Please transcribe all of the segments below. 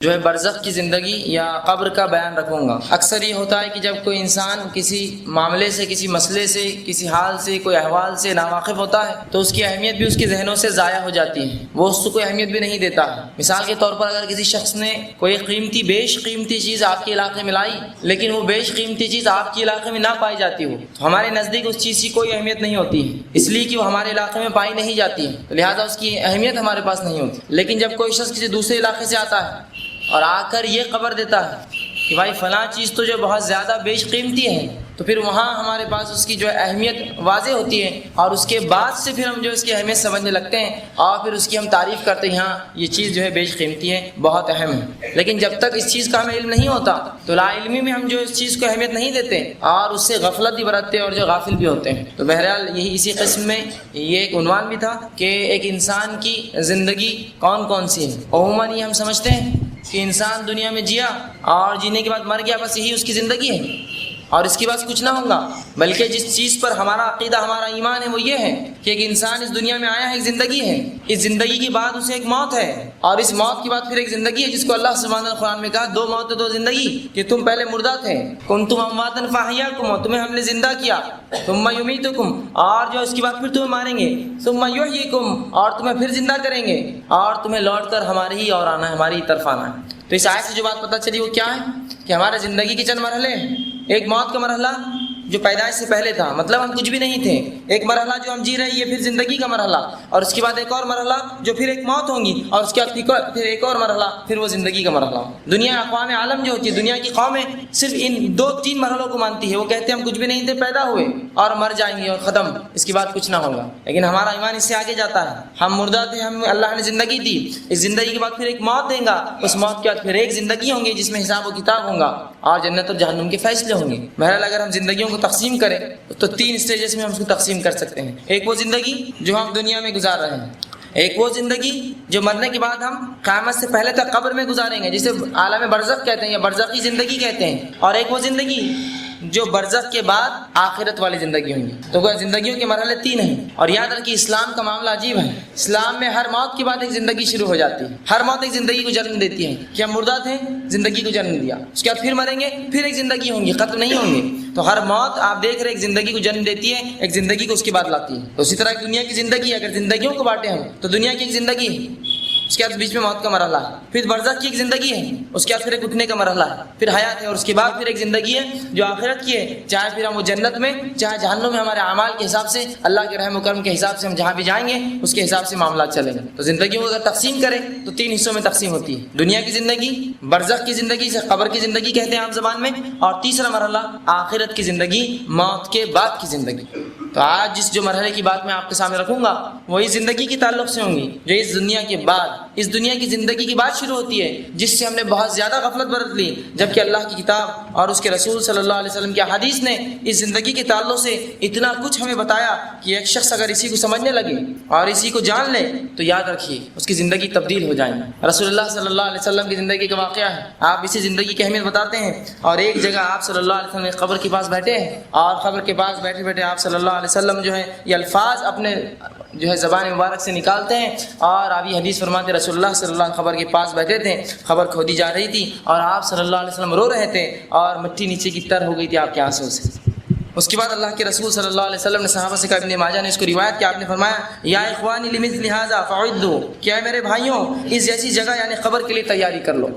جو ہے برزخ کی زندگی یا قبر کا بیان رکھوں گا۔ اکثر یہ ہوتا ہے کہ جب کوئی انسان کسی معاملے سے، کسی مسئلے سے، کسی حال سے، کوئی احوال سے ناواقف ہوتا ہے تو اس کی اہمیت بھی اس کے ذہنوں سے ضائع ہو جاتی ہے، وہ اس کو کوئی اہمیت بھی نہیں دیتا ہے۔ مثال کے طور پر اگر کسی شخص نے کوئی بیش قیمتی چیز آپ کے علاقے میں لائی، لیکن وہ بیش قیمتی چیز آپ کے علاقے میں نہ پائی جاتی ہو، تو ہمارے نزدیک اس چیز کی کوئی اہمیت نہیں ہوتی ہے، اس لیے کہ وہ ہمارے علاقے میں پائی نہیں جاتی ہے، تو لہٰذا اس کی اہمیت ہمارے پاس نہیں ہوتی۔ لیکن جب کوئی شخص کسی دوسرے علاقے سے آتا ہے اور آ کر یہ خبر دیتا ہے کہ بھائی فلاں چیز تو جو بہت زیادہ بیش قیمتی ہے، تو پھر وہاں ہمارے پاس اس کی جو اہمیت واضح ہوتی ہے، اور اس کے بعد سے پھر ہم جو اس کی اہمیت سمجھنے لگتے ہیں اور پھر اس کی ہم تعریف کرتے ہیں، ہاں یہ چیز جو ہے بیش قیمتی ہے، بہت اہم ہے۔ لیکن جب تک اس چیز کا ہمیں علم نہیں ہوتا تو لا علمی میں ہم جو اس چیز کو اہمیت نہیں دیتے اور اس سے غفلت بھی برتتے ہیں اور جو غافل بھی ہوتے ہیں۔ تو بہرحال یہی اسی قسم میں یہ ایک عنوان بھی تھا کہ ایک انسان کی زندگی کون کون سی ہے۔ عموماً یہ ہم سمجھتے ہیں کہ انسان دنیا میں جیا اور جینے کے بعد مر گیا، بس یہی اس کی زندگی ہے اور اس کے بعد کچھ نہ ہوگا، بلکہ جس چیز پر ہمارا عقیدہ، ہمارا ایمان ہے وہ یہ ہے کہ ایک انسان اس دنیا میں آیا ہے، ایک زندگی ہے، اس زندگی کے بعد اسے ایک موت ہے، اور اس موت کے بعد پھر ایک زندگی ہے، جس کو اللہ سبحانہ وتعالی قرآن میں کہا دو موت دو زندگی، کہ تم پہلے مردہ تھے، کنتم امواتا فاحیاکم، تمہیں ہم نے زندہ کیا، ثم یمیتکم، اور جو اس کے بعد پھر تمہیں ماریں گے، ثم یحییکم، اور تمہیں پھر زندہ کریں گے، اور تمہیں لوٹ کر ہمارے ہی اور آنا ہے، ہماری ہی طرف آنا ہے۔ تو اس آیت سے جو بات پتہ چلی وہ کیا ہے کہ ہمارے زندگی کے چند مرحلے ہیں۔ ایک موت کا مرحلہ جو پیدائش سے پہلے تھا، مطلب ہم کچھ بھی نہیں تھے، ایک مرحلہ جو ہم جی رہے ہیں یہ پھر زندگی کا مرحلہ، اور اس کے بعد ایک اور مرحلہ جو پھر ایک موت ہوں گی، اور اس کے بعد پھر ایک اور مرحلہ، پھر وہ زندگی کا مرحلہ۔ دنیا اقوام عالم جو ہوتی ہے، دنیا کی قومیں صرف ان دو تین مرحلوں کو مانتی ہے، وہ کہتے ہیں ہم کچھ بھی نہیں تھے، پیدا ہوئے اور مر جائیں گے اور ختم، اس کے بعد کچھ نہ ہوگا۔ لیکن ہمارا ایمان اس سے آگے جاتا ہے، ہم مردہ تھے، ہم اللہ نے زندگی دی، اس زندگی کے بعد پھر ایک موت دیں گا، اس موت کے بعد پھر ایک زندگی ہوں گی جس میں حساب و کتاب ہوں گا اور جنت اور جہنم کے فیصلے ہوں گے۔ بہرحال اگر ہم زندگیوں کو تقسیم کریں تو تین اسٹیجز میں ہم اس کو تقسیم کر سکتے ہیں۔ ایک وہ زندگی جو ہم دنیا میں گزار رہے ہیں، ایک وہ زندگی جو مرنے کے بعد ہم قیامت سے پہلے تک قبر میں گزاریں گے، جسے عالم برزخ کہتے ہیں یا برزخی زندگی کہتے ہیں، اور ایک وہ زندگی جو برزخ کے بعد آخرت والی زندگی ہوں گی۔ تو زندگیوں کے مرحلے تین ہیں، اور یاد رکھیے اسلام کا معاملہ عجیب ہے۔ اسلام میں ہر موت کے بعد ایک زندگی شروع ہو جاتی ہے، ہر موت ایک زندگی کو جنم دیتی ہے، کہ ہم مردہ تھے، زندگی کو جنم دیا، اس کے بعد پھر مریں گے، پھر ایک زندگی ہوں گی، ختم نہیں ہوں گے۔ تو ہر موت آپ دیکھ رہے ایک زندگی کو جنم دیتی ہے، ایک زندگی کو اس کے بعد لاتی ہے۔ تو اسی طرح ایک دنیا کی زندگی، اگر زندگیوں کو بانٹیں ہم تو دنیا کی ایک زندگی ہے، اس کے بعد بیچ میں موت کا مرحلہ ہے، پھر برزخ کی ایک زندگی ہے، اس کے بعد پھر ایک اٹھنے کا مرحلہ ہے، پھر حیات ہے، اور اس کے بعد پھر ایک زندگی ہے جو آخرت کی ہے، چاہے پھر ہم وہ جنت میں چاہے جہنم میں، ہمارے اعمال کے حساب سے، اللہ کے رحم و کرم کے حساب سے ہم جہاں بھی جائیں گے اس کے حساب سے معاملات چلیں گے۔ تو زندگیوں کو اگر تقسیم کریں تو تین حصوں میں تقسیم ہوتی ہے، دنیا کی زندگی، برزخ کی زندگی سے قبر کی زندگی کہتے ہیں عام زبان میں، اور تیسرا مرحلہ آخرت کی زندگی، موت کے بعد کی زندگی۔ تو آج جس جو مرحلے کی بات میں آپ کے سامنے رکھوں گا وہی زندگی کے تعلق سے ہوں گی جو اس دنیا کے بعد، اس دنیا کی زندگی کی بات شروع ہوتی ہے، جس سے ہم نے بہت زیادہ غفلت برت لی، جبکہ اللہ کی کتاب اور اس کے رسول صلی اللہ علیہ وسلم کی حدیث نے اس زندگی کے تعلق سے اتنا کچھ ہمیں بتایا کہ ایک شخص اگر اسی کو سمجھنے لگے اور اسی کو جان لے تو یاد رکھیے اس کی زندگی تبدیل ہو جائے گی۔ رسول اللہ صلی اللہ علیہ وسلم کی زندگی کا واقعہ ہے، آپ اسی زندگی کی اہمیت بتاتے ہیں، اور ایک جگہ آپ صلی اللہ علیہ وسلم ایک قبر کے پاس بیٹھے ہیں، اور قبر کے پاس بیٹھے بیٹھے آپ صلی اللہ علیہ وسلم جو ہے یہ الفاظ اپنے جو ہے زبان مبارک سے نکالتے ہیں، اور آپ یہ حدیث فرماتے رسول اللہ صلی اللہ علیہ وسلم قبر کے پاس بیٹھے تھے، قبر کھودی جا رہی تھی اور آپ صلی اللہ علیہ وسلم رو رہے تھے اور مٹی نیچے کی تر ہو گئی تھی آپ کے آنسوں سے۔ اس کے بعد اللہ کے رسول صلی اللہ علیہ وسلم نے صحابہ سے کہا، ابن ماجہ نے اس کو روایت کیا، آپ نے فرمایا یا اخوانی لمثل ھذا فعدوا، کیا ہے میرے بھائیوں اس جیسی جگہ یعنی قبر کے لیے تیاری کر لو۔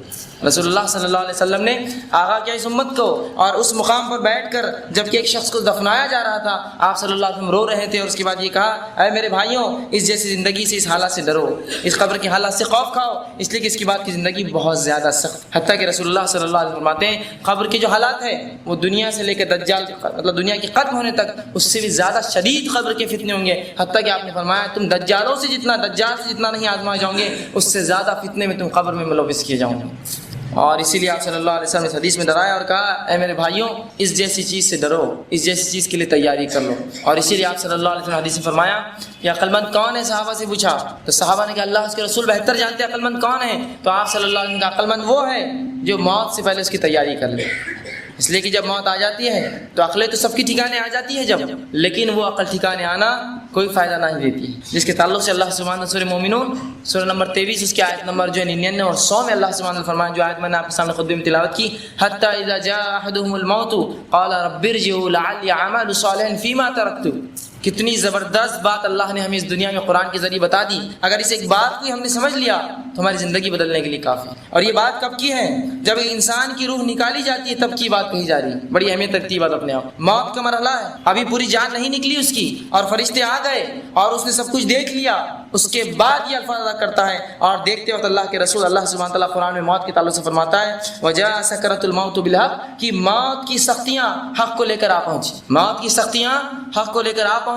رسول اللہ صلی اللہ علیہ وسلم نے آغا کیا اس امت کو، اور اس مقام پر بیٹھ کر جب کہ ایک شخص کو دفنایا جا رہا تھا آپ صلی اللہ علیہ وسلم رو رہے تھے، اور اس کے بعد یہ کہا اے میرے بھائیوں اس جیسی زندگی سے، اس حالات سے ڈرو، اس قبر کے حالات سے خوف کھاؤ، اس لیے کہ اس کے بعد کی زندگی بہت زیادہ سخت، حتیٰ کہ رسول اللہ صلی اللہ علیہ وسلم فرماتے ہیں قبر کے جو حالات ہیں وہ دنیا سے لے کے دجال مطلب دنیا کے ختم ہونے تک اس سے بھی زیادہ شدید قبر کے فتنے ہوں گے، حتیٰ کہ آپ نے فرمایا تم دجال سے جتنا نہیں آزمائے جاؤ گے اس سے زیادہ فتنے میں تم قبر میں ملوث کیے جاؤ گے۔ اور اسی لیے آپ صلی اللہ علیہ وسلم نے اس حدیث میں ڈرایا اور کہا اے میرے بھائیوں اس جیسی چیز سے ڈرو، اس جیسی چیز کے لیے تیاری کر لو۔ اور اسی لیے آپ صلی اللہ علیہ وسلم نے حدیث میں فرمایا کہ عقل مند کون ہے، صحابہ سے پوچھا تو صحابہ نے کہا اللہ اس کے رسول بہتر جانتے ہیں عقل مند کون ہے، تو آپ صلی اللہ علیہ وسلم نے کہا عقل مند وہ ہے جو موت سے پہلے اس کی تیاری کر لے، اس لیے کہ جب موت آ جاتی ہے تو عقلیں تو سب کی ٹھکانے آ جاتی ہے جب، لیکن وہ عقل ٹھکانے آنا کوئی فائدہ نہیں دیتی ہے، جس کے تعلق سے اللہ سبحانہ وتعالی سورہ مومنون سورہ نمبر 23 اس کی آیت نمبر جو ہے 99 اور 100 میں اللہ سبحانہ وتعالی فرمایا، جو آیت میں نے آپ کے سامنے خطبے میں تلاوت کی، حتی اذا جاء احدهم الموت قال رب ارجعوا لعلی اعمل صالحا فیما ترکت۔ کتنی زبردست بات اللہ نے ہمیں اس دنیا میں قرآن کے ذریعے بتا دی۔ اگر اس ایک بات کو ہم نے سمجھ لیا تو ہماری زندگی بدلنے کے لیے کافی ہے۔ اور یہ بات کب کی ہے؟ جب انسان کی روح نکالی جاتی ہے تب کی بات کہی جا رہی ہے۔ بڑی اہمیت رکھتی ہے بات اپنے آپ۔ موت کا مرحلہ ہے، ابھی پوری جان نہیں نکلی اس کی، اور فرشتے آ گئے اور اس نے سب کچھ دیکھ لیا، اس کے بعد یہ الفاظ ادا کرتا ہے۔ اور دیکھتے وقت اللہ کے رسول اللہ سبحانہ تعالیٰ قرآن میں موت کے تعلق سے فرماتا ہے، وجاء سکرۃ الموت بالحق، کہ موت کی سختیاں حق کو لے کر آ پہنچی۔ موت کی سختیاں حق کو لے کر آ پہنچی،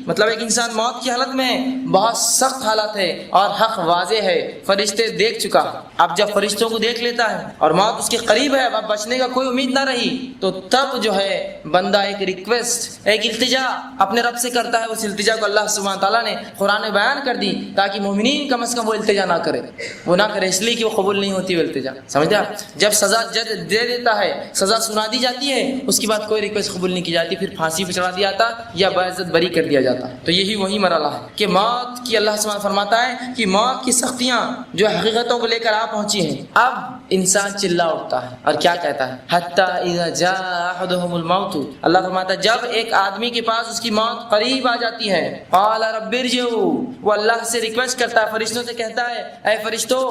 مطلب ایک انسان موت کی حالت میں بہت سخت حالت ہے اور حق واضح ہے، فرشتے دیکھ چکا۔ اب جب فرشتوں کو دیکھ لیتا ہے اور موت اس کے قریب ہے، اب بچنے کا کوئی امید نہ رہی، تو تب جو ہے بندہ ایک ریکویسٹ، ایک التجا اپنے رب سے کرتا ہے۔ اس التجا کو اللہ سبحانہ تعالیٰ نے قرآن میں بیان کر دی تاکہ مومنین کم از کم وہ التجا نہ کرے، وہ نہ کرے، اس لیے کہ وہ قبول نہیں ہوتی وہ التجا، سمجھا؟ جب سزا جج دے دیتا ہے، سزا سنا دی جاتی ہے، اس کے بعد کوئی ریکویسٹ قبول نہیں کی جاتی، پھر پھانسی پہ چڑھا دیا جاتا یا باعزت بری کر دیا جاتا۔ تو یہی وہی مرحلہ ہے کہ موت کی اللہ سبحانہ فرماتا ہے کہ موت کی سختیاں جو حقیقتوں کو لے کر آ پہنچی ہیں۔ اب انسان چلا اٹھتا ہے اور کیا کہتا ہے، حتی اذا جاء احدهم الموت، اللہ فرماتا ہے جب ایک آدمی کے پاس اس کی موت قریب آ جاتی ہے، قال رب ارجعوا، وہ اللہ سے ریکویسٹ کرتا ہے، فرشتوں سے کہتا ہے اے فرشتوں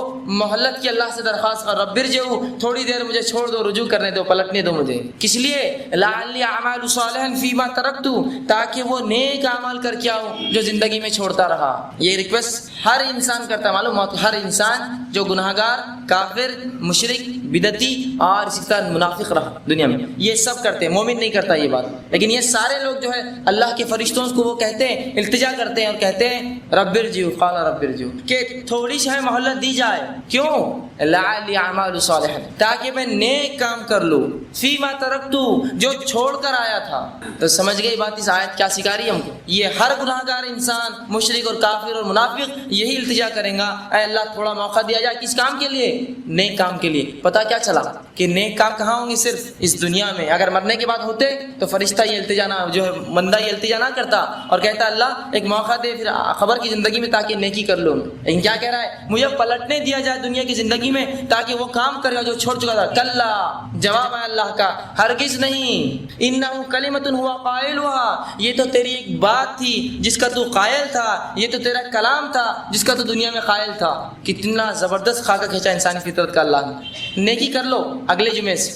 مہلت کی اللہ سے درخواست کر، رب ارجعوا، تھوڑی دیر مجھے چھوڑ دو، رجوع کرنے دو، پلٹنے دو مجھے، کس لیے؟ لعلی اعمل صالحا فیما ترکت، تاکہ وہ نیک اعمال کر کے آؤں جو زندگی میں چھوڑتا رہا۔ یہ ریکویسٹ ہر انسان کرتا ہے، معلوم ہوتا ہے ہر انسان جو گناہگار، کافر، مشرک، بدعتی اور اسی طرح منافق رہا دنیا میں، یہ سب کرتے ہیں، مومن نہیں کرتا یہ بات، لیکن یہ سارے لوگ جو ہے اللہ کے فرشتوں کو وہ کہتے ہیں، التجا کرتے ہیں اور کہتے ہیں رب ارجعوا، قال رب ارجعوا، کہ تھوڑی سی مہلت دی جائے، کیوں؟ لعلی اعمل صالحا، تاکہ میں نیک کام کر لوں، فیما ترکت، جو چھوڑ کر آیا تھا۔ تو سمجھ گئی بات، اس آیت کیا سکھا رہی ہے ہم کو؟ یہ ہر گناہگار انسان، مشرک اور کافر اور منافق یہی التجا کریں گا، اے اللہ تھوڑا موقع دیا جائے، کس کام کے لیے؟ نیک کام کے لیے۔ پتہ کیا چلا کہ نیک کام کہاں ہوں گے؟ صرف اس دنیا میں۔ اگر مرنے کے بعد ہوتے تو فرشتہ یہ التجا نہ، جو ہے بندہ یہ التجا نہ کرتا اور کہتا اللہ ایک موقع دے پھر خبر کی زندگی میں تاکہ نیکی کر لوں، لیکن کیا کہہ رہا ہے؟ مجھے پلٹنے دیا جائے دنیا کی زندگی میں تاکہ وہ کام کرے گا جو چھوڑ چکا تھا۔ کلا، جواب ہے اللہ کا، ہرگز نہیں، انہ کلمۃ ہوا قائلها، یہ تو تیری ایک بات تھی جس کا تو قائل تھا، یہ تو تیرا کلام تھا جس کا تو دنیا میں قائل تھا۔ کتنا زبردست خاکہ کھینچا انسانی فطرت کا اللہ نے۔ نیکی کر لو، اگلے جمعے سے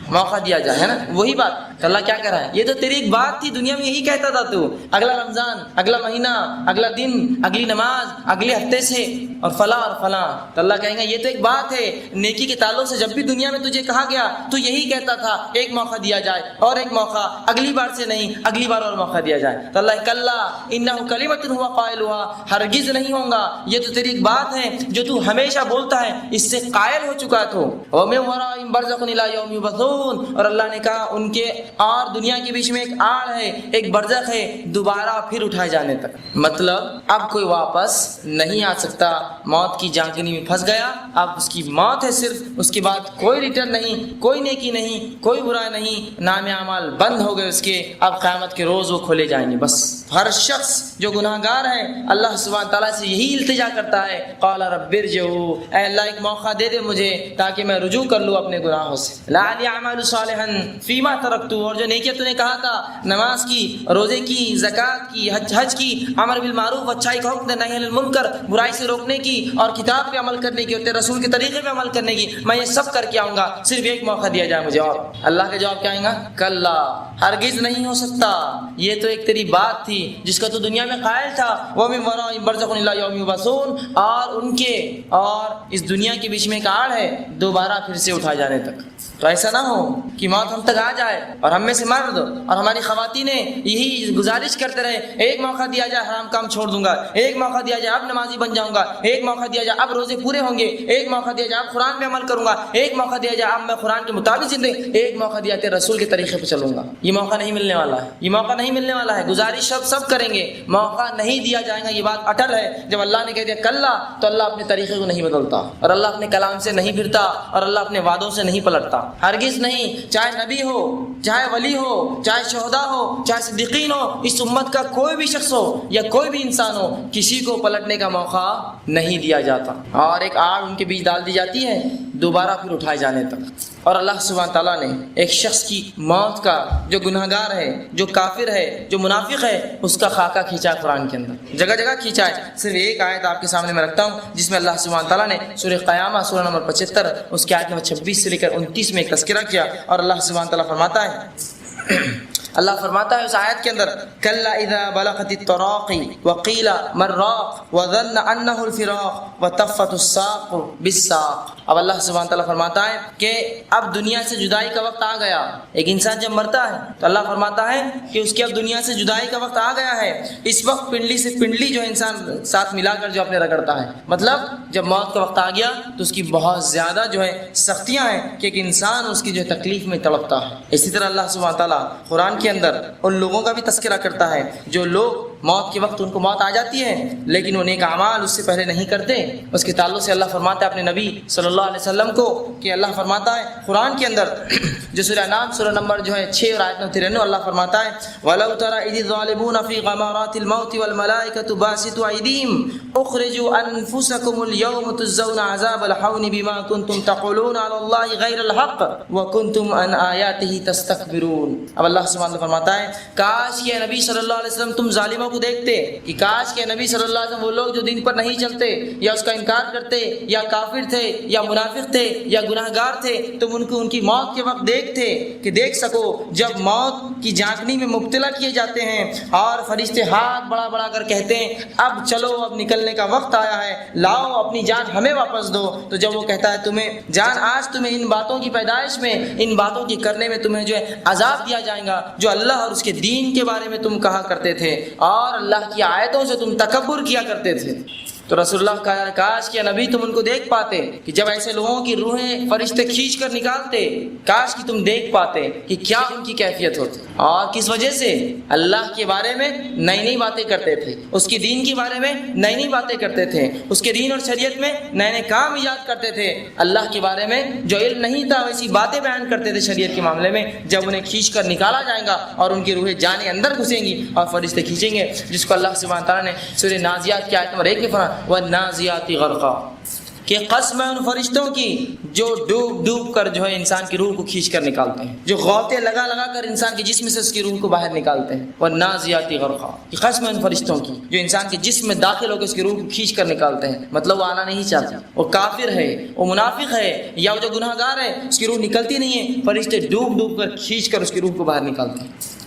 موقع دیا جائے، ہے نا؟ وہی بات تو اللہ کیا کہہ رہا ہے، یہ تو تیری ایک بات تھی، دنیا میں یہی کہتا تھا تو، اگلا رمضان، اگلا مہینہ، اگلا دن، اگلی نماز، اگلے ہفتے سے اور فلاں اور فلاں، تو اللہ کہیں گے یہ تو ایک بات ہے نیکی کے تعلق سے، جب بھی دنیا میں تجھے کہا گیا تو یہی کہتا تھا، ایک موقع دیا جائے اور ایک موقع، اگلی بار سے نہیں، اگلی بار اور موقع دیا جائے۔ تو اللہ کلا انہ کلمۃ ہوا قائلها، ہرگز نہیں ہوگا، یہ تو تیری ایک بات ہے جو تو ہمیشہ بولتا ہے، اس سے قائل ہو چکا تو۔ ومن ورائہم برزخ الی یوم یبعثون، اور اللہ نے کہا ان کے اور دنیا کے بیچ میں ایک آڑ ہے، ایک برزخ ہے، دوبارہ پھر اٹھائے جانے تک۔ مطلب اب کوئی واپس نہیں آ سکتا، موت کی جانکنی میں پھنس گیا، اب اس کی موت ہے صرف، اس کے بعد کوئی ریٹرن نہیں، کوئی نیکی نہیں، کوئی برا نہیں، نام اعمال بند ہو گئے اس کے، اب قیامت کے روز وہ کھولے جائیں گے۔ بس ہر شخص جو گناہگار ہے اللہ سبحانہ تعالیٰ سے یہی التجا کرتا ہے، قال رب ارجعوا، اے اللہ ایک موقع دے دے مجھے تاکہ میں رجوع کر لوں اپنے گناہوں سے، لعلی اعمل صالحا فیما ترکت، اور جو نیکیاں تو نے کہا تھا، نماز کی، روزے کی، زکوٰۃ کی، حج کی، امر بالمعروف، اچھائی کا حکم، نہی عن المنکر، برائی سے روکنے کی، اور کتاب پہ عمل کرنے کی، اور تیرے رسول کے طریقے پہ عمل کرنے کی، میں یہ سب کر کے آؤں گا، صرف ایک موقع دیا جائے مجھے۔ اور اللہ کا جواب کیا آئے گا؟ کلا، ہرگز نہیں ہو سکتا، یہ تو ایک تیری بات تھی جس کا تو دنیا میں قائل تھا، ومن ورائہم برزخ الی یوم یبعثون، اور ان کے اور اس دنیا کے بیچ میں ایک آڑ ہے، دوبارہ پھر سے اٹھا جانے تک۔ تو ایسا نہ ہو کہ موت ہم تک آ جائے اور ہم میں سے مرد اور ہماری خواتینیں یہی گزارش کرتے رہے، ایک موقع دیا جائے حرام کام چھوڑ دوں گا، ایک موقع دیا جائے اب نمازی بن جاؤں گا، ایک موقع دیا جائے اب روزے پورے ہوں گے، ایک موقع دیا جائے اب قرآن پہ عمل کروں گا، ایک موقع دیا جائے اب میں قرآن کے مطابق زندگی، ایک موقع دیا تیرے رسول کے طریقے پہ چلوں گا۔ یہ موقع نہیں ملنے والا ہے، یہ موقع نہیں ملنے والا ہے، گزارش سب کریں گے، موقع نہیں دیا جائے گا، یہ بات اٹل ہے۔ جب اللہ نے کہہ دیا کلا، تو اللہ اپنے طریقے کو نہیں بدلتا، اور اللہ اپنے کلام سے نہیں پھرتا، اور اللہ اپنے وعدوں سے نہیں پلٹتا، ہرگز نہیں، چاہے نبی ہو، چاہے ولی ہو، چاہے شہداء ہو، چاہے صدیقین ہو، اس امت کا کوئی بھی شخص ہو یا کوئی بھی انسان ہو، کسی کو پلٹنے کا موقع نہیں دیا جاتا، اور ایک آڑ ان کے بیچ ڈال دی جاتی ہے دوبارہ پھر اٹھائے جانے تک۔ اور اللہ سبحانہ تعالیٰ نے ایک شخص کی موت کا، جو گنہگار ہے، جو کافر ہے، جو منافق ہے، اس کا خاکہ کھینچا ہے قرآن کے اندر، جگہ جگہ کھینچا ہے۔ صرف ایک آیت آپ کے سامنے میں رکھتا ہوں جس میں اللہ سبحانہ تعالیٰ نے سورہ قیامہ سورہ نمبر 75 اس کی آیت نمبر 26 سے لے کر 29 میں ایک تذکرہ کیا، اور اللہ سبحانہ تعالیٰ فرماتا ہے اللہ فرماتا ہے اس آیت کے اندر کلا اذا بلغت التراقی وقیل من راق وظن انہ الفراق وتفت الساق بالساق۔ اب اللہ سبحانہ تعالیٰ فرماتا ہے کہ اب دنیا سے جدائی کا وقت آ گیا۔ ایک انسان جب مرتا ہے تو اللہ فرماتا ہے کہ اس کی اب دنیا سے جدائی کا وقت آ گیا ہے۔ اس وقت پنڈلی سے پنڈلی جو انسان ساتھ ملا کر جو اپنے رگڑتا ہے، مطلب جب موت کا وقت آ گیا تو اس کی بہت زیادہ جو ہے سختیاں ہیں کہ ایک انسان اس کی جو تکلیف میں تڑپتا ہے۔ اسی طرح اللہ سبحانہ تعالیٰ قرآن کے اندر ان لوگوں کا بھی تذکرہ کرتا ہے جو لوگ موت کے وقت ان کو موت آ جاتی ہے لیکن وہ نیک اعمال اس سے پہلے نہیں کرتے۔ اس کے تعلق سے اللہ فرماتا ہے اپنے نبی صلی اللہ علیہ وسلم کو کہ اللہ فرماتا ہے قرآن کے اندر جو سورہ انعام سورہ نمبر جو ہے 6 اور آیت نمبر 93 اللہ فرماتا ہے وَلَوْ تَرَى إِذِ الظَّالِمُونَ فِي غَمَرَاتِ الْمَوْتِ وَالْمَلَائِكَةُ بَاسِطُو أَيْدِيهِمْ اخرجوا أنفسكم اليوم تجزون عذاب الحون بما كنتم تقولون على الله غير الحق وكنتم عن آياته تستكبرون۔ اب اللہ سبحانہ فرماتا ہے کاش کہ نبی صلی اللہ علیہ وسلم تم ظالموں کو دیکھتے، کہ کاش کہ نبی صلی اللہ علیہ وسلم وہ لوگ جو دین پر نہیں چلتے یا اس کا انکار کرتے یا کافر تھے یا منافق تھے یا گناہگار تھے، تم ان کو ان کی موت کے وقت دیکھتے کہ دیکھ سکو جب موت کی جھانکنے میں مبتلا کیے جاتے ہیں اور فرشتے ہاتھ بڑا بڑا کر کہتے ہیں اب چلو اب نکلنے کا وقت آیا ہے، لاؤ اپنی جان ہمیں واپس دو۔ تو جب وہ کہتا ہے تمہیں جان آج تمہیں ان باتوں کی پیدائش میں، ان باتوں کی کرنے میں تمہیں جو ہے عذاب دیا جائے گا جو اللہ اور اس کے دین کے بارے میں تم کہا کرتے تھے اور اللہ کی آیتوں سے تم تکبر کیا کرتے تھے۔ تو رسول اللہ کہا کاش کہ نبی تم ان کو دیکھ پاتے کہ جب ایسے لوگوں کی روحیں فرشتے کھینچ کر نکالتے، کاش کہ تم دیکھ پاتے کہ کیا ان کی کیفیت ہوتی اور کس وجہ سے اللہ کے بارے میں نئی نئی باتیں کرتے تھے، اس کے دین کے بارے میں نئی نئی باتیں کرتے تھے، اس کے دین اور شریعت میں نئے نئے کام ایجاد کرتے تھے، اللہ کے بارے میں جو علم نہیں تھا ویسی باتیں بیان کرتے تھے شریعت کے معاملے میں۔ جب انہیں کھینچ کر نکالا جائے گا اور ان کی روحیں جانیں اندر گھسیں گی اور فرشتے کھینچیں گے، جس کو اللہ سبحانہ تعالیٰ نے سورہ نازیات کی آیت نمبر 1 میں فرمایا وَالنَّازِعَاتِ غَرْقًا، کہ قسم ہے ان فرشتوں کی جو ڈوب ڈوب کر جو ہے انسان کی روح کو کھینچ کر نکالتے ہیں، جو غوطے لگا لگا کر انسان کے جسم سے اس کی روح کو باہر نکالتے ہیں۔ وَالنَّازِعَاتِ غَرْقًا، کہ قسم ہے ان فرشتوں کی جو انسان کے جسم میں داخل ہو کر اس کی روح کو کھینچ کر نکالتے ہیں، مطلب وہ آنا نہیں چاہتا، وہ کافر ہے، وہ منافق ہے یا وہ جو گناہ گار ہے، اس کی روح نکلتی نہیں ہے، فرشتے ڈوب ڈوب کر کھینچ کر اس کی روح کو باہر نکالتے ہیں۔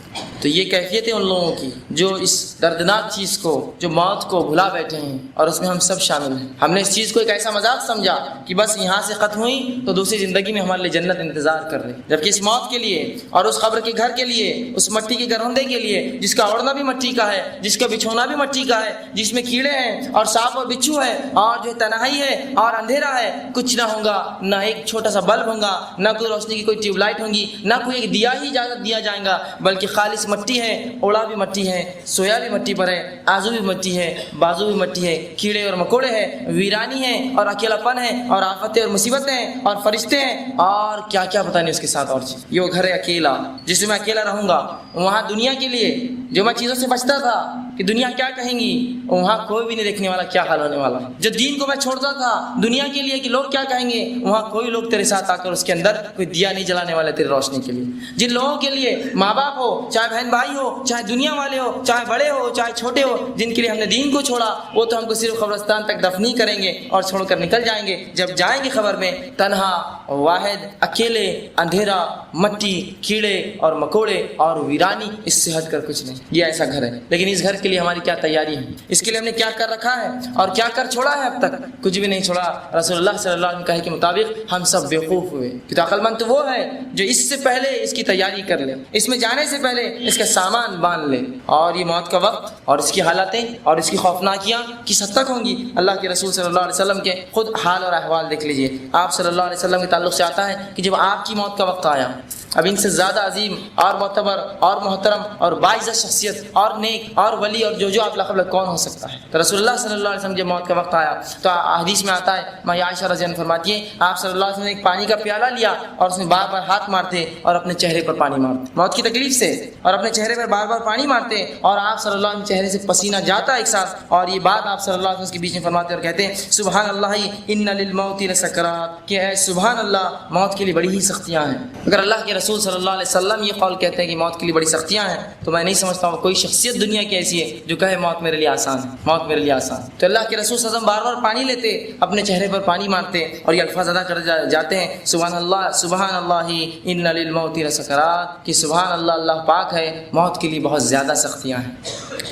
تو یہ کیفیت ہے ان لوگوں کی جو اس دردناک چیز کو، جو موت کو بھلا بیٹھے ہیں، اور اس میں ہم سب شامل ہیں۔ ہم نے اس چیز کو ایک ایسا مذاق سمجھا کہ بس یہاں سے ختم ہوئی تو دوسری زندگی میں ہمارے لیے جنت انتظار کر رہی، جبکہ اس موت کے لیے اور اس قبر کے گھر کے لیے، اس مٹی کے گھروندے کے لیے جس کا اوڑھنا بھی مٹی کا ہے، جس کا بچھونا بھی مٹی کا ہے، جس میں کیڑے ہیں اور سانپ اور بچھو ہے اور جو تنہائی ہے اور اندھیرا ہے، کچھ نہ ہوگا، نہ ایک چھوٹا سا بلب ہوگا، نہ کوئی روشنی کی کوئی ٹیوب لائٹ ہوگی، نہ کوئی ایک دیا ہی اجازت دیا جائے گا، بلکہ خالص مٹی ہے، اوڑا بھی مٹی ہے، سویا بھی مٹی پر ہے، آزو بھی مٹی ہے، بازو بھی مٹی ہے، کیڑے اور مکوڑے ہیں، ویرانی ہے اور اکیلا پن ہے اور آفتیں اور مصیبتیں ہیں اور فرشتے ہیں اور کیا کیا پتہ نہیں اس کے ساتھ اور چیز۔ یہ وہ گھر ہے اکیلا جس میں میں اکیلا رہوں گا۔ وہاں دنیا کے لیے جو میں چیزوں سے بچتا تھا کہ دنیا کیا کہیں گی، وہاں کوئی بھی نہیں دیکھنے والا کیا حال ہونے والا۔ جو دین کو میں چھوڑتا تھا دنیا کے لیے کہ لوگ کیا کہیں گے، وہاں کوئی لوگ تیرے ساتھ آ کر اس کے اندر کوئی دیا نہیں جلانے والے تیری روشنی کے لیے۔ جن لوگوں کے لیے ماں باپ ہو، چاہے بہن بھائی ہو، چاہے دنیا والے ہو، چاہے بڑے ہو چاہے چھوٹے ہو، جن کے لیے ہم نے دین کو چھوڑا، وہ تو ہم کو صرف قبرستان تک دفن ہی کریں گے اور چھوڑ کر نکل جائیں گے۔ جب جائیں گے خبر میں تنہا، واحد، اکیلے، اندھیرا، مٹی، کیڑے اور مکوڑے اور ویرانی، اس سے ہٹ کر کچھ نہیں۔ یہ ایسا گھر ہے، لیکن اس گھر کے لیے ہماری کیا تیاری ہے، اس کے لیے ہم نے کیا کر رکھا ہے اور کیا کر چھوڑا ہے؟ اب تک کچھ بھی نہیں چھوڑا۔ رسول اللہ صلی اللہ علیہ وسلم کہے کے مطابق ہم سب بیوقوف ہوئے، کہ عقل مند تو وہ ہے جو اس سے پہلے اس کی تیاری کر لے، اس میں جانے سے پہلے اس کا سامان باندھ لے۔ اور یہ موت کا وقت اور اس کی حالتیں اور اس کی خوفناکیاں کس حد تک ہوں گی، اللہ کے رسول صلی اللہ علیہ وسلم کے خود حال اور احوال دیکھ لیجئے۔ آپ صلی اللہ علیہ وسلم کے تعلق تعلق سے آتا ہے کہ جب آپ کی موت کا وقت آیا، اب ان سے زیادہ عظیم اور معتبر اور محترم اور باعزت شخصیت اور نیک اور ولی اور جو آپ لقب کون ہو سکتا ہے؟ تو رسول اللہ صلی اللہ علیہ وسلم جب موت کا وقت آیا تو حدیث میں آتا ہے، ماں عائشہ رضی اللہ عنہا فرماتی ہے آپ صلی اللہ علیہ وسلم نے ایک پانی کا پیالہ لیا اور اس میں بار بار ہاتھ مارتے اور اپنے چہرے پر پانی مارتے موت کی تکلیف سے، اور اپنے چہرے پر بار بار پانی مارتے، اور آپ صلی اللہ علیہ وسلم چہرے سے پسینہ جاتا ایک ساتھ، اور یہ بات آپ صلی اللہ علیہ وسلم کے بیچ میں فرماتے اور کہتے ہیں سبحان اللہ ان للموت لسکرات، کہ اے سبحان اللہ موت کے لیے بڑی ہی سختیاں ہیں۔ اگر اللہ کے رسول صلی اللہ علیہ وسلم یہ قول کہتے ہیں کہ موت کے لیے بڑی سختیاں ہیں تو میں نہیں سمجھتا ہوں کوئی شخصیت دنیا کی ایسی ہے جو کہے موت میرے لیے آسان ہے، موت میرے لیے آسان۔ تو اللہ کے رسول صلی اللہ علیہ وسلم بار بار پانی لیتے، اپنے چہرے پر پانی مارتے اور یہ الفاظ ادا کر جاتے ہیں سبحان اللہ ان للموت لسکرات، کہ سبحان اللہ اللہ پاک ہے، موت کے لیے بہت زیادہ سختیاں ہیں،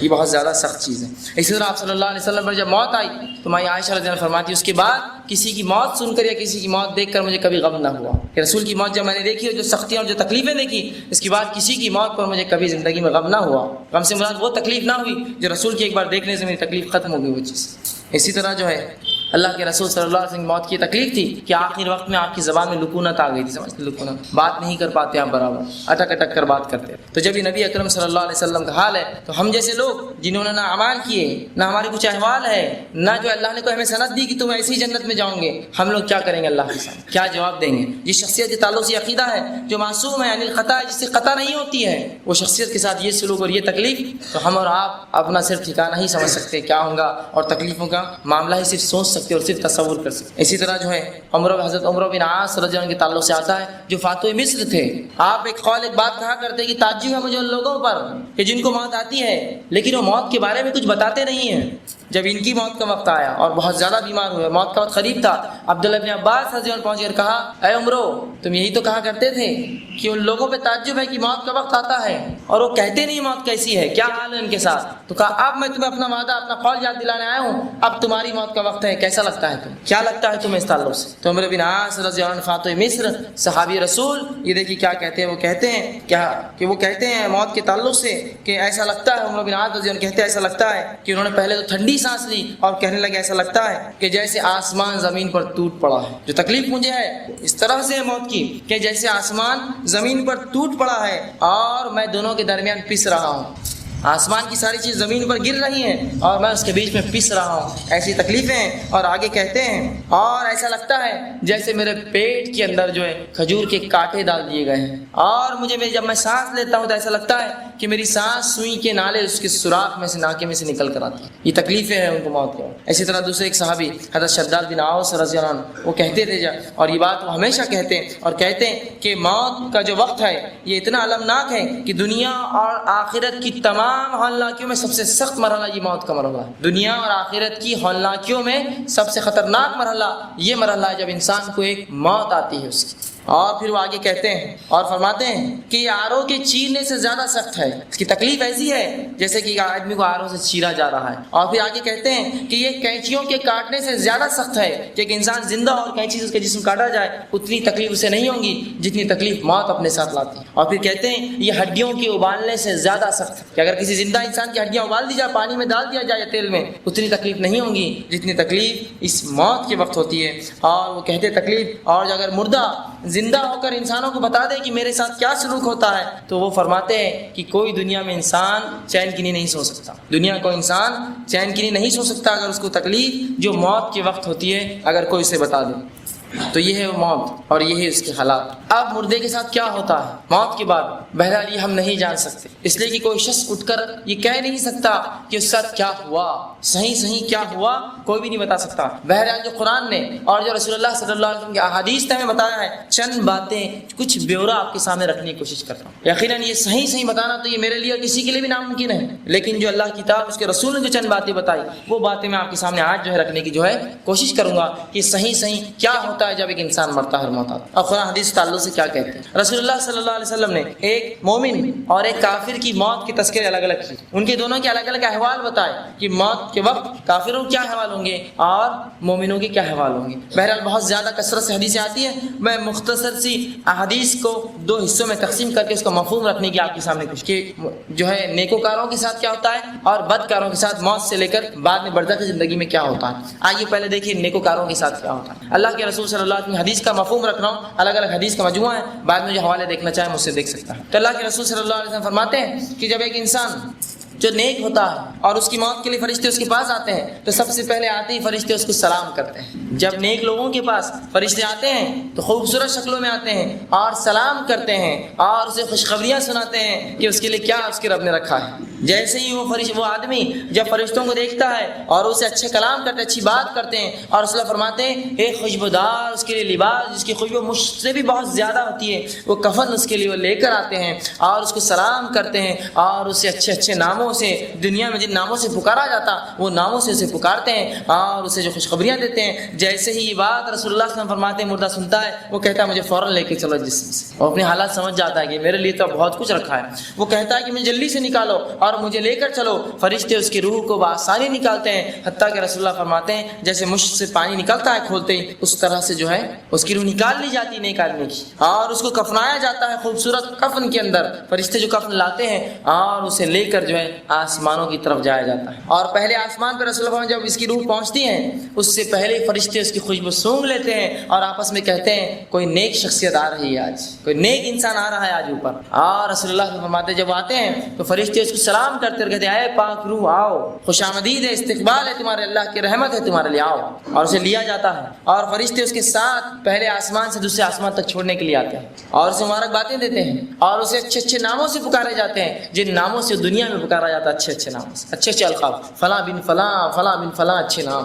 یہ بہت زیادہ سخت چیز ہے۔ اسی طرح آپ صلی اللہ علیہ وسلم پر جب موت آئی تو ماں عائشہ رضی اللہ عنہا فرماتی اس کے بعد کسی کی موت سن کر یا کسی کی موت دیکھ کر مجھے کبھی غم نہ ہوا، کہ رسول کی موت جب میں نے دیکھی اور جو سختیاں اور جو تکلیفیں دیکھی، اس کے بعد کسی کی موت پر مجھے کبھی زندگی میں غم نہ ہوا۔ غم سے مراد وہ تکلیف نہ ہوئی جو رسول کی ایک بار دیکھنے سے میری تکلیف ختم ہو گئی وہ چیز۔ اسی طرح جو ہے اللہ کے رسول صلی اللہ علیہ وسلم کی موت کی تکلیف تھی کہ آخر وقت میں آپ کی زبان میں لکونت آ گئی تھی، سمجھتے لکونت، بات نہیں کر پاتے آپ برابر، اٹک اٹک کر بات کرتے۔ تو جب یہ نبی اکرم صلی اللہ علیہ وسلم کا حال ہے تو ہم جیسے لوگ جنہوں نے نہ اعمال کیے نہ ہمارے کچھ احوال ہے نہ جو اللہ نے کوئی ہمیں سند دی کہ تم ایسی جنت میں جاؤ گے، ہم لوگ کیا کریں گے اللہ کے سامنے، کیا جواب دیں گے؟ جس شخصیت کے تعلق سے عقیدہ ہے جو معصوم ہے عن الخطا ہے، جس سے خطا نہیں ہوتی ہے، وہ شخصیت کے ساتھ یہ سلوک اور یہ تکلیف، تو ہم اور آپ اپنا صرف ٹھکانہ نہیں سمجھ سکتے کیا ہوگا، اور تکلیفوں کا معاملہ ہی صرف سوچ سکتے اور صرف تصور کر سکتے۔ اسی طرح جو ہے حضرت عمر بن عاص رضی اللہ عنہ کے تعلق سے آتا ہے جو فاتح مصر تھے، آپ ایک بات کہا کرتے کہ تعجب ہے مجھے ان لوگوں پر کہ جن کو موت آتی ہے لیکن وہ موت کے بارے میں کچھ بتاتے نہیں ہیں۔ جب ان کی موت کا وقت آیا اور بہت زیادہ بیمار ہوئے، موت کا وقت قریب تھا، عبداللہ بن عباس رضی اللہ عنہ پہنچ کر کہا اے عمرو تم یہی تو کہا کرتے تھے کہ ان لوگوں پہ تعجب ہے کہ موت کا وقت آتا ہے اور وہ کہتے نہیں موت کیسی ہے، کیا حال ہے ان کے ساتھ؟ تو کہا اب میں تمہیں اپنا وعدہ اپنا قول یاد دلانے آیا ہوں، اب تمہاری موت کا وقت ہے، کیسا لگتا ہے تم، کیا لگتا ہے تمہیں اس تعلق سے؟ تو عمر بن عاص رضی اللہ عنہ فاتح مصر صحابی رسول، یہ دیکھیے کیا کہتے ہیں، وہ کہتے ہیں کیا کہ وہ کہتے ہیں موت کے تعلق سے کہ ایسا لگتا ہے، عمر بن عاص رضی اللہ عنہ کہتے ہیں ایسا لگتا ہے کہ انہوں نے پہلے تو ٹھنڈی سانس لی اور کہنے لگے ایسا لگتا ہے کہ جیسے آسمان زمین پر ٹوٹ پڑا ہے۔ جو تکلیف مجھے ہے اس طرح سے ہے موت کی کہ جیسے آسمان زمین پر ٹوٹ پڑا ہے اور میں دونوں کے درمیان پس رہا ہوں، آسمان کی ساری چیز زمین پر گر رہی ہیں اور میں اس کے بیچ میں پس رہا ہوں، ایسی تکلیفیں ہیں۔ اور آگے کہتے ہیں اور ایسا لگتا ہے جیسے میرے پیٹ کے اندر جو ہے کھجور کے کانٹے ڈال دیے گئے ہیں، اور مجھے جب میں سانس لیتا ہوں تو ایسا لگتا ہے کہ میری سانس سوئی کے نالے اس کے سوراخ میں سے ناکے میں سے نکل کر آتی ہیں۔ یہ تکلیفیں ہیں ان کو موت کے۔ اسی طرح دوسرے ایک صحابی حضرت شداد بن اوس رضی اللہ عنہ وہ کہتے تھے اور یہ بات وہ ہمیشہ کہتے ہیں اور کہتے ہیں کہ موت کا جو وقت ہے یہ اتنا المناک ہے کہ دنیا اور آخرت کی تمام ہولناکیوں میں سب سے سخت مرحلہ یہ موت کا مرحلہ ہے۔ دنیا اور آخرت کی ہولناکیوں میں سب سے خطرناک مرحلہ یہ مرحلہ ہے جب انسان کو ایک موت آتی ہے اس کی۔ اور پھر وہ آگے کہتے ہیں اور فرماتے ہیں کہ یہ آرو کے چیرنے سے زیادہ سخت ہے، اس کی تکلیف ایسی ہے جیسے کہ آدمی کو آرو سے چیرا جا رہا ہے۔ اور پھر آگے کہتے ہیں کہ یہ کینچیوں کے کاٹنے سے زیادہ سخت ہے کہ ایک انسان زندہ اور کینچی سے اس کا جسم کاٹا جائے اتنی تکلیف اسے نہیں ہوگی جتنی تکلیف موت اپنے ساتھ لاتی ہے۔ اور پھر کہتے ہیں یہ ہڈیوں کے ابالنے سے زیادہ سخت ہے کہ اگر کسی زندہ انسان کی ہڈیاں ابال دی جائے، پانی میں ڈال دیا جائے یا تیل میں، اتنی تکلیف نہیں ہوگی جتنی تکلیف اس موت کے وقت ہوتی ہے۔ اور وہ کہتے تکلیف، اور اگر مردہ زندہ ہو کر انسانوں کو بتا دے کہ میرے ساتھ کیا سلوک ہوتا ہے تو وہ فرماتے ہیں کہ کوئی دنیا میں انسان چین کی نیند نہیں سو سکتا، دنیا کو انسان چین کی نیند نہیں سو سکتا اگر اس کو تکلیف جو موت کے وقت ہوتی ہے اگر کوئی اسے بتا دے۔ تو یہ ہے وہ موت اور یہ ہے اس کے حالات۔ اب مردے کے ساتھ کیا ہوتا ہے موت کے بعد، بہرحال یہ ہم نہیں جان سکتے، اس لیے کہ کوئی شخص اٹھ کر یہ کہہ نہیں سکتا کہ اس کے ساتھ کیا ہوا، صحیح کیا ہوا کوئی بھی نہیں بتا سکتا۔ بہرحال جو قرآن نے اور جو رسول اللہ صلی اللہ علیہ وسلم کی احادیث نے ہمیں بتایا ہے، چند باتیں کچھ بیورا آپ کے سامنے رکھنے کی کوشش کرتا ہوں۔ یقیناً یہ صحیح بتانا تو یہ میرے لیے اور کسی کے لیے بھی ناممکن ہے، لیکن جو اللہ کی کتاب اس کے رسول نے جو چند باتیں بتائی وہ باتیں میں آپ کے سامنے آج جو ہے رکھنے کی کوشش کروں گا کہ صحیح کیا ہوتا ہے جب ایک انسان مرتا ہے اور موت آتا ہے، اور قرآن حدیث تعلق سے کیا کہتے ہیں۔ رسول اللہ صلی اللہ علیہ وسلم نے ایک مومن اور ایک کافر کی موت کے تذکرے الگ الگ کیے، ان کے دونوں کے الگ الگ احوال بتائے کہ موت کے وقت کافروں کے کیا احوال ہوں گے اور مومنوں کے کیا احوال ہوں گے۔ بہرحال بہت زیادہ کثرت سے حدیثیں آتی ہیں، میں مختصر سی احادیث کو دو حصوں میں تقسیم کر کے اس کا مفہوم رکھنے کی آپ کے سامنے کوشش کہ جو ہے نیکوکاروں کے ساتھ کیا ہوتا ہے اور بدکاروں کے ساتھ موت سے لے کر بعد میں برزخ کی زندگی میں کیا ہوتا ہے۔ آئیے پہلے دیکھیے نیکوکاروں کے ساتھ کیا ہوتا ہے۔ اللہ کے رسول صلی اللہ علیہ وسلم کی حدیث کا مفہوم رکھ رہا ہوں، الگ الگ حدیث کا مجموعہ ہے، بعد میں جو حوالے دیکھنا چاہے مجھ سے دیکھ سکتا ہے۔ تو اللہ کے رسول صلی اللہ علیہ وسلم فرماتے ہیں کہ جب ایک انسان جو نیک ہوتا ہے اور اس کی موت کے لیے فرشتے اس کے پاس آتے ہیں تو سب سے پہلے آتے ہی فرشتے اس کو سلام کرتے ہیں۔ جب نیک لوگوں کے پاس فرشتے آتے ہیں تو خوبصورت شکلوں میں آتے ہیں اور سلام کرتے ہیں اور اسے خوشخبریاں سناتے ہیں کہ اس کے لیے کیا اس کے رب نے رکھا ہے۔ جیسے ہی وہ آدمی جب فرشتوں کو دیکھتا ہے اور اسے اچھے کلام کرتے ہیں، اچھی بات کرتے ہیں، اور رسول اللہ فرماتے ہیں ایک خوشبودار اس کے لیے لباس جس کی خوشبو مجھ سے بھی بہت زیادہ ہوتی ہے، وہ کفن اس کے لیے وہ لے کر آتے ہیں اور اس کو سلام کرتے ہیں اور اسے اچھے اچھے ناموں سے، دنیا میں جن ناموں سے پکارا جاتا وہ ناموں سے اسے پکارتے ہیں اور اسے جو خوشخبریاں دیتے ہیں۔ جیسے ہی یہ بات رسول اللہ صلی اللہ علیہ وسلم فرماتے ہیں مردہ سنتا ہے، وہ کہتا ہے مجھے فوراً لے کے چلو جسم سے۔ وہ اپنے حالات سمجھ جاتا ہے کہ میرے لیے تو بہت کچھ رکھا ہے، وہ کہتا ہے کہ مجھے جلدی سے نکالو اور مجھے لے کر چلو۔ فرشتے اس کی روح کو بآسانی نکالتے ہیں، حتیٰ کہ رسول اللہ فرماتے ہیں جیسے مشک سے پانی نکلتا ہے کھولتے ہی، اس طرح سے جو ہے اس کی روح نکال لی جاتی ہے نیک آدمی کی، اور اس کو کفنایا جاتا ہے خوبصورت کفن کے اندر۔ فرشتے جو کفن لاتے ہیں اور اسے لے کر جو ہے آسمانوں کی طرف جایا جاتا ہے، اور پہلے آسمان پر رسول اللہ جب اس کی روح پہنچتی ہے اس سے پہلے فرشتے اس کی خوشبو سونگھ لیتے ہیں اور آپس میں کہتے ہیں کوئی نیک شخصیت آ رہی ہے آج، کوئی نیک انسان آ رہا ہے آج اوپر۔ اور رسول اللہ فرماتے جب آتے ہیں تو فرشتے اس کو سلام کرتے اور کہتے ہیں اے پاک روح آؤ، خوش آمدید ہے، استقبال ہے تمہارے، اللہ کی رحمت ہے تمہارے لیے، آؤ۔ اور اسے لیا جاتا ہے اور فرشتے اس کے ساتھ پہلے آسمان سے دوسرے آسمان تک چھوڑنے کے لیے آتے ہیں اور اسے مبارک باتیں دیتے ہیں اور اسے اچھے اچھے ناموں سے پکارے جاتے ہیں جن ناموں سے دنیا میں پکارا جاتا ہے، اچھے اچھے ناموں سے، اچھے اچھے القاب، فلاں بن فلاں، فلاں بن فلاں، اچھے نام۔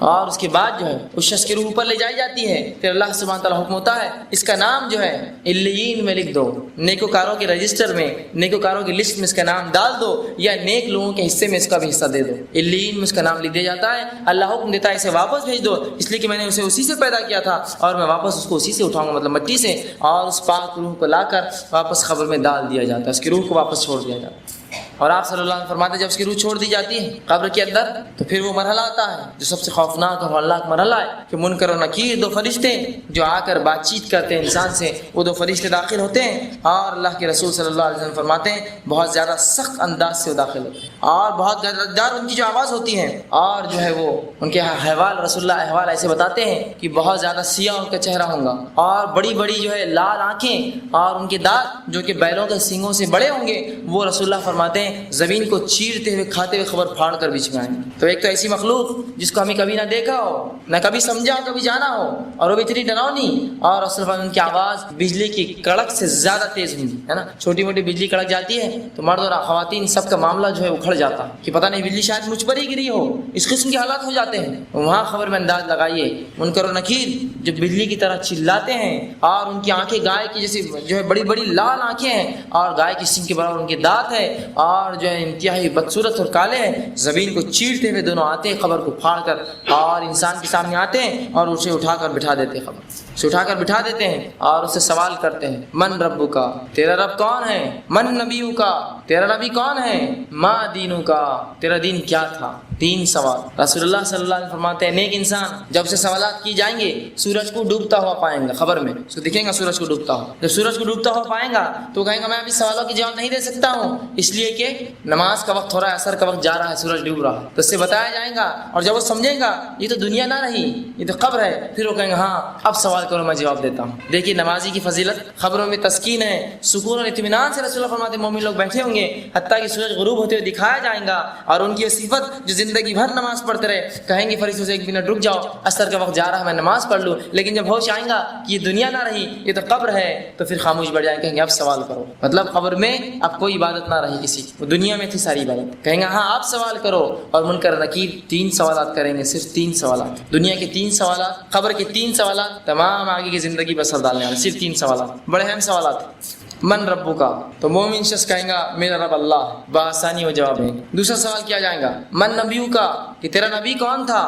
اور اس کے بعد جو ہے اس شخص کی روح اوپر لے جائی جاتی ہے، پھر اللہ سبحانہ تعالیٰ حکم ہوتا ہے اس کا نام جو ہے علیین میں لکھ دو، نیکوکاروں کے رجسٹر میں، نیکوکاروں کی لسٹ میں اس کا نام ڈال دو، یا نیک لوگوں کے حصے میں اس کا بھی حصہ دے دو۔ علیین میں اس کا نام لکھ دیا جاتا ہے، اللہ حکم دیتا ہے اسے واپس بھیج دو، اس لیے کہ میں نے اسے اسی سے پیدا کیا تھا اور میں واپس اس کو اسی سے اٹھاؤں گا، مطلب مٹی سے، اور اس پاک روح کو لا کر واپس قبر میں ڈال دیا جاتا ہے، اس کی روح کو واپس چھوڑ دیا جاتا ہے۔ اور آپ صلی اللہ علیہ وسلم فرماتے ہیں جب اس کی روح چھوڑ دی جاتی ہے قبر کے اندر تو پھر وہ مرحلہ آتا ہے جو سب سے خوفناک اور ہولناک مرحلہ ہے کہ منکر و نکیر دو فرشتے جو آ کر بات چیت کرتے ہیں انسان سے، وہ دو فرشتے داخل ہوتے ہیں اور اللہ کے رسول صلی اللہ علیہ وسلم فرماتے ہیں بہت زیادہ سخت انداز سے وہ داخل ہوتے ہیں اور بہت گدار ان کی جو آواز ہوتی ہے، اور جو ہے وہ ان کے احوال رسول اللہ احوال ایسے بتاتے ہیں کہ بہت زیادہ سیاہ ان کا چہرہ ہوگا اور بڑی بڑی جو ہے لال آنکھیں اور ان کے دانت جو کہ بیلوں کے سینگوں سے بڑے ہوں گے، وہ رسول اللہ فرماتے ہیں زمین کو چیرتے ہوئے کھاتے ہوئے خبر پھاڑ کر بیچ میں آئیں گے۔ تو ایک تو ایسی مخلوق جس کو ہمیں کبھی نہ دیکھا ہو، نہ کبھی سمجھا ہو، کبھی جانا ہو، اور وہ بھی اتنی ڈراؤنی، اور رسول اللہ ان کی آواز بجلی کی کڑک سے زیادہ تیز ہوگی، ہے نا، چھوٹی موٹی بجلی کڑک جاتی ہے تو مرد اور خواتین سب کا معاملہ جو ہے اکھڑ جاتا ہے کہ پتہ نہیں بجلی شاید مجھ پر ہی گری ہو، اس قسم کے حالات ہو جاتے ہیں۔ وہاں خبر میں انداز لگائیے منکر و نکیر جو بجلی کی طرح چلاتے ہیں اور ان کی آنکھیں گائے کی جیسی جو ہے بڑی بڑی لال آنکھیں ہیں اور گائے کی سنگ کے برابر ان کے دانت ہے اور جو ہے انتہائی بدصورت اور کالے ہیں، زمین کو چیرتے ہوئے دونوں آتے ہیں خبر کو پھاڑ کر اور انسان کے سامنے آتے ہیں اور اسے اٹھا کر بٹھا دیتے ہیں، خبر اسے اٹھا کر بٹھا دیتے ہیں اور اسے سوال کرتے ہیں من ربو کا، تیرا رب کون ہے، من نبیو کا، تیرا نبی کون ہے، ما دینو کا، تیرا دین کیا تھا۔ تین سوال رسول اللہ صلی اللہ علیہ وسلم فرماتے ہیں نیک انسان جب سے سوالات کی جائیں گے سورج کو ڈوبتا ہوا پائیں گا، خبر میں اس کو دکھیں گا سورج کو ڈوبتا ہوا، جب سورج کو ڈوبتا ہوا پائیں گا تو کہیں گا میں ابھی سوالوں کی جواب نہیں دے سکتا ہوں اس لیے کہ نماز کا وقت ہو رہا ہے، عصر کا وقت جا رہا ہے، سورج ڈوب رہا ہے، تو اس سے بتایا جائے گا اور جب وہ سمجھے گا یہ تو دنیا نہ رہی یہ تو قبر ہے، پھر وہ کہیں گے ہاں اب سوال کرو میں جواب دیتا ہوں۔ دیکھیے نمازی کی فضیلت خبروں میں تسکین ہے، سکون اور اطمینان سے رسول اللہ فرماتے ہیں مومن لوگ بیٹھے ہوں گے حتیٰ کہ سورج غروب ہوتے ہوئے دکھایا جائے گا اور ان کی صفت جو زندگی بھر نماز پڑھتے رہے، کہیں گے فرشتوں سے ایک منٹ رک جاؤ عصر کا وقت جا رہا ہے میں نماز پڑھ لوں، لیکن جب ہوش آئیں گا کہ یہ دنیا نہ رہی یہ تو قبر ہے تو پھر خاموش بیٹھ جائیں، کہیں گے اب سوال کرو، مطلب قبر میں اب کوئی عبادت نہ رہی کسی کی، وہ دنیا میں تھی ساری عبادت، کہیں گے ہاں آپ سوال کرو، اور منکر نکیر تین سوالات کریں گے، صرف تین سوالات، دنیا کے تین سوالات، قبر کے تین سوالات، تمام آگے کی زندگی پر اثر ڈالنے والے صرف تین سوالات، بڑے اہم سوالات۔ من ربو کا، تو مومن شخص کہیں گا میرا رب اللہ ہے، بآسانی وہ جواب ہے۔ دوسرا سوال کیا جائے گا من نبیو کا، کہ تیرا نبی کون تھا،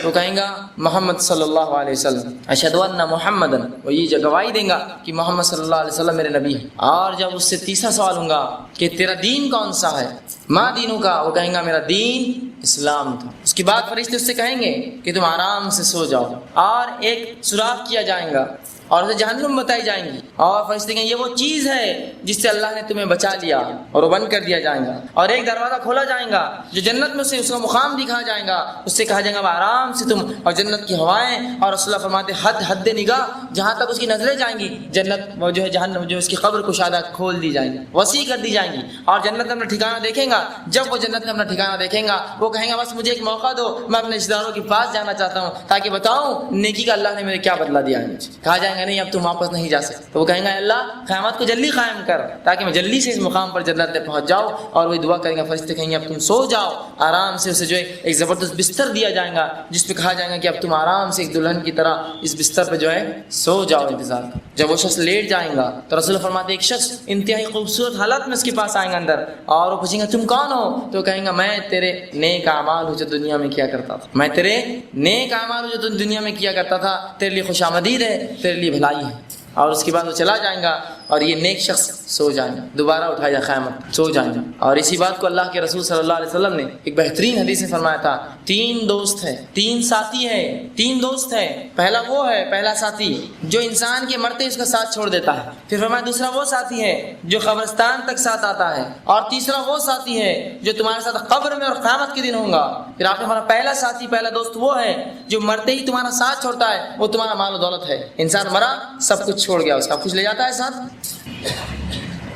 تو کہیں گا محمد صلی اللہ علیہ وسلم، اشہد ان محمدن، وہ یہ گواہی دیں گا کہ محمد صلی اللہ علیہ وسلم میرے نبی ہے۔ اور جب اس سے تیسرا سوال ہوگا کہ تیرا دین کون سا ہے، ما دینوں کا، وہ کہیں گا میرا دین اسلام تھا۔ اس کے بعد فرشتے اس سے کہیں گے کہ تم آرام سے سو جاؤ، اور ایک سوراخ کیا جائے گا اور اسے جہنم بتائی جائیں گی، اور فرشتے کہیں یہ وہ چیز ہے جس سے اللہ نے تمہیں بچا لیا، اور وہ بند کر دیا جائے گا، اور ایک دروازہ کھولا جائے گا جو جنت میں سے اس کا مقام دکھایا جائے گا، اس سے کہا جائے گا آرام سے تم، اور جنت کی ہوائیں، اور رسول اللہ فرماتے حد نگاہ جہاں تک اس کی نظریں جائیں گی، جنت وہ جو ہے جہنم جو اس کی قبر کشادہ کھول دی جائیں گی، وسیع کر دی جائیں گی، اور جنت میں اپنا ٹھکانہ دیکھیں گا۔ جب وہ جنت میں اپنا ٹھکانہ دیکھیں گا وہ کہیں گا بس مجھے ایک موقع دو، میں اپنے رشتہ داروں کے پاس جانا چاہتا ہوں تاکہ بتاؤں نیکی کا اللہ نے میرے کیا بدلہ دیا ہے مجھے۔ کہا جائے گا نہیں اب تم واپس نہیں جا سکتے، تو وہ کہیں گا اللہ قیامت کو جلدی قائم کر تاکہ میں جلدی سے اس مقام پر جنت میں پہنچ جاؤں، اور وہی دعا کریں گا، فرشتے کہیں گے اب تم سو جاؤ آرام سے، اسے جو ہے ایک زبردست بستر دیا جائے گا جس پہ کہا جائے گا کہ اب تم آرام سے ایک دلہن کی طرح اس بستر پہ جو ہے سو جاؤ انتظار کر۔ جب وہ شخص لیٹ جائیں گا تو رسول فرماتے ایک شخص انتہائی خوبصورت حالت میں اس کے پاس آئیں گا اندر، اور وہ پوچھیں گا تم کون ہو؟ تو کہیں گا میں تیرے نیک اعمال ہوں جو دنیا میں کیا کرتا تھا، میں تیرے نیک اعمال ہوں جو تم دنیا میں کیا کرتا تھا، تیرے لیے خوش آمدید ہے، تیرے لیے بھلائی ہے۔ اور اس کے بعد وہ چلا جائیں گا اور یہ نیک شخص سو جائیں گا، دوبارہ اٹھایا جائے قیامت سو جائیں گا۔ اور اسی بات کو اللہ کے رسول صلی اللہ علیہ وسلم نے ایک بہترین حدیث میں فرمایا تھا، تین دوست ہیں، تین ساتھی ہیں، تین دوست ہیں، پہلا وہ ہے پہلا ساتھی جو انسان کے مرتے اس کا ساتھ چھوڑ دیتا ہے، پھر فرمایا دوسرا وہ ساتھی ہے جو قبرستان تک ساتھ آتا ہے، اور تیسرا وہ ساتھی ہے جو تمہارے ساتھ قبر میں اور قیامت کے دن ہوگا۔ پھر آپ نے فرمایا پہلا ساتھی پہلا دوست وہ ہے جو مرتے ہی تمہارا ساتھ چھوڑتا ہے، وہ تمہارا مال و دولت ہے۔ انسان مرا سب کچھ چھوڑ گیا، اس کا کچھ لے جاتا ہے ساتھ،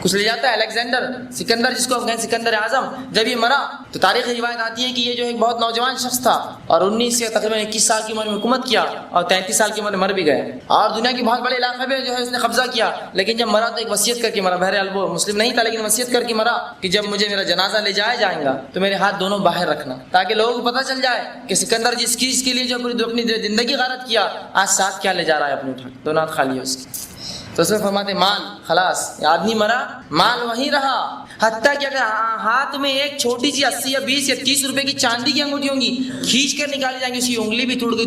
کچھ لے جاتا ہے۔ الیگزینڈر سکندر جس کو ہم کہیں سکندر اعظم، جب یہ مرا تو تاریخی روایت آتی ہے کہ یہ جو ایک بہت نوجوان شخص تھا اور 19 سے تقریباً 21 سال کی عمر میں حکومت کیا اور 33 سال کی عمر میں مر بھی گیا، اور دنیا کے بہت بڑے علاقے میں جو ہے اس نے قبضہ کیا، لیکن جب مرا تو ایک وصیت کر کے مرا، بہرحال وہ مسلم نہیں تھا لیکن وصیت کر کے مرا کہ جب مجھے میرا جنازہ لے جایا جائے گا تو میرے ہاتھ دونوں باہر رکھنا تاکہ لوگوں کو پتہ چل جائے کہ سکندر جس چیز کے لیے جو اپنی زندگی غارت کیا آج ساتھ کیا لے جا رہا ہے اپنے اٹھا کے، دونوں ہاتھ خالی ہے اس کے۔ تو اس میں فرماتے مال خلاص، آدمی مرا مال وہیں رہا، حتیٰ کہ اگر ہاتھ میں ایک چھوٹی سی 80 یا 20 یا 30 روپے کی چاندی کی انگوٹھی ہوں گی کھینچ کر نکالی جائیں گی، اس کی انگلی بھی ٹوٹ گئی